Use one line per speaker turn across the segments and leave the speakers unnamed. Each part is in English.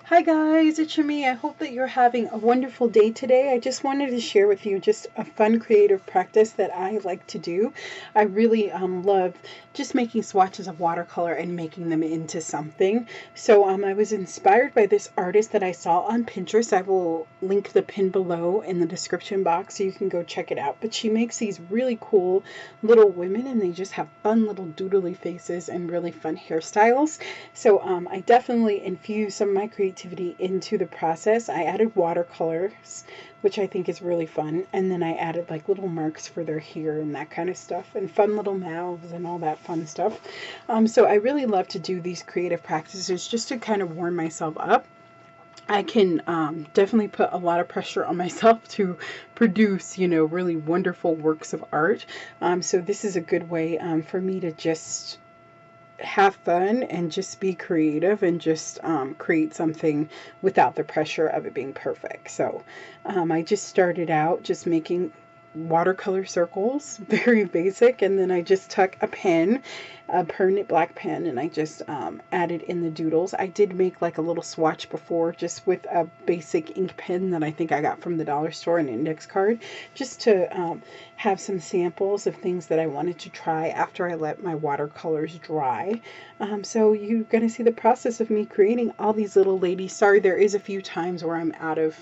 Hi guys, it's Shami. I hope that you're having a wonderful day today. I just wanted to share with you just a fun creative practice that I like to do. I really love just making swatches of watercolor and making them into something. So I was inspired by this artist that I saw on Pinterest. I will link the pin below in the description box so you can go check it out. But she makes these really cool little women and they just have fun little doodly faces and really fun hairstyles. So I definitely infuse some of my creativity into the process. I added watercolors, which I think is really fun, and then I added like little marks for their hair and that kind of stuff, and fun little mouths and all that fun stuff. So I really love to do these creative practices just to kind of warm myself up. I can definitely put a lot of pressure on myself to produce, really wonderful works of art. So this is a good way for me to just have fun and just be creative and just create something without the pressure of it being perfect. So I just started out just making watercolor circles, very basic, and then I just took a pen, a permanent black pen, and I just added in the doodles. I did make like a little swatch before just with a basic ink pen that I think I got from the dollar store, an index card, just to have some samples of things that I wanted to try after I let my watercolors dry. So you're going to see the process of me creating all these little ladies. Sorry, there is a few times where I'm out of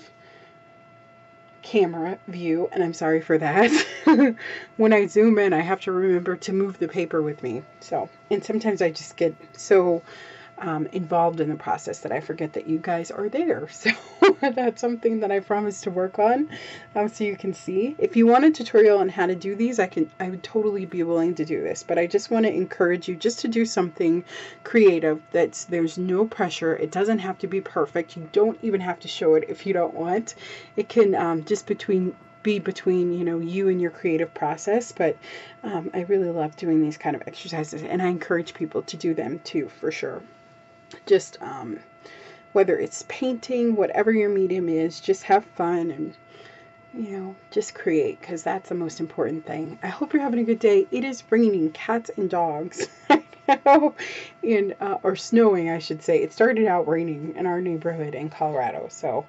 camera view, and I'm sorry for that. When I zoom in, I have to remember to move the paper with me. So, and sometimes I just get so involved in the process that I forget that you guys are there. So that's something that I promise to work on, so you can see. If you want a tutorial on how to do these, I would totally be willing to do this, but I just want to encourage you just to do something creative. There's no pressure. It doesn't have to be perfect. You don't even have to show it if you don't want. It can just be between you and your creative process. But I really love doing these kind of exercises, and I encourage people to do them too, for sure. Just whether it's painting, whatever your medium is, just have fun and just create, because that's the most important thing. I hope you're having a good day. It is raining cats and dogs or snowing, I should say. It started out raining in our neighborhood in Colorado, so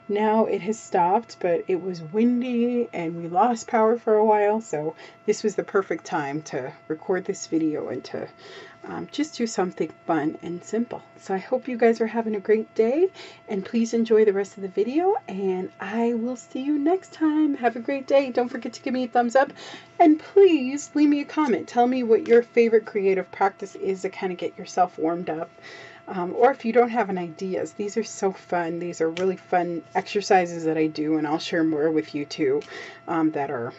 now it has stopped, but it was windy and we lost power for a while, so this was the perfect time to record this video and to just do something fun and simple. So I hope you guys are having a great day, and please enjoy the rest of the video, and I will see you next time. Have a great day. Don't forget to give me a thumbs up, and please leave me a comment. Tell me what your favorite creative practice is to kind of get yourself warmed up. Or if you don't have any ideas, these are so fun. These are really fun exercises that I do, and I'll share more with you too, that are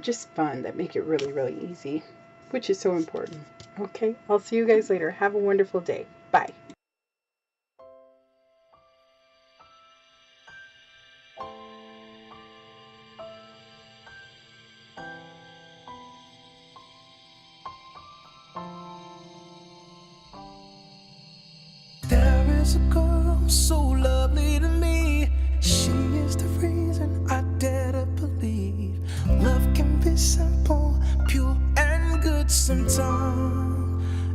just fun, that make it really, really easy, which is so important. Okay, I'll see you guys later. Have a wonderful day. Bye.
There is a girl so lovely to me. She is the reason I dare to believe love can be simple, pure and good sometimes.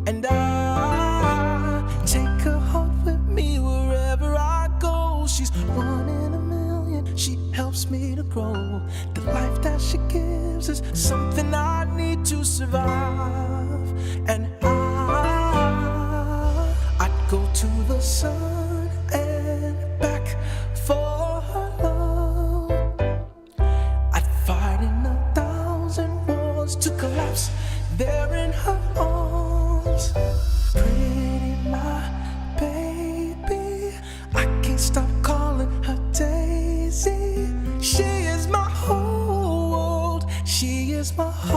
And I take her heart with me wherever I go. She's 1 in a million. She helps me to grow. The life that she gives is something I need to survive. And I'd go to the sun and back for her love. I'd fight in 1,000 wars to collapse there in her arms. Pretty my baby, I can't stop calling her Daisy. She is my whole world, she is my whole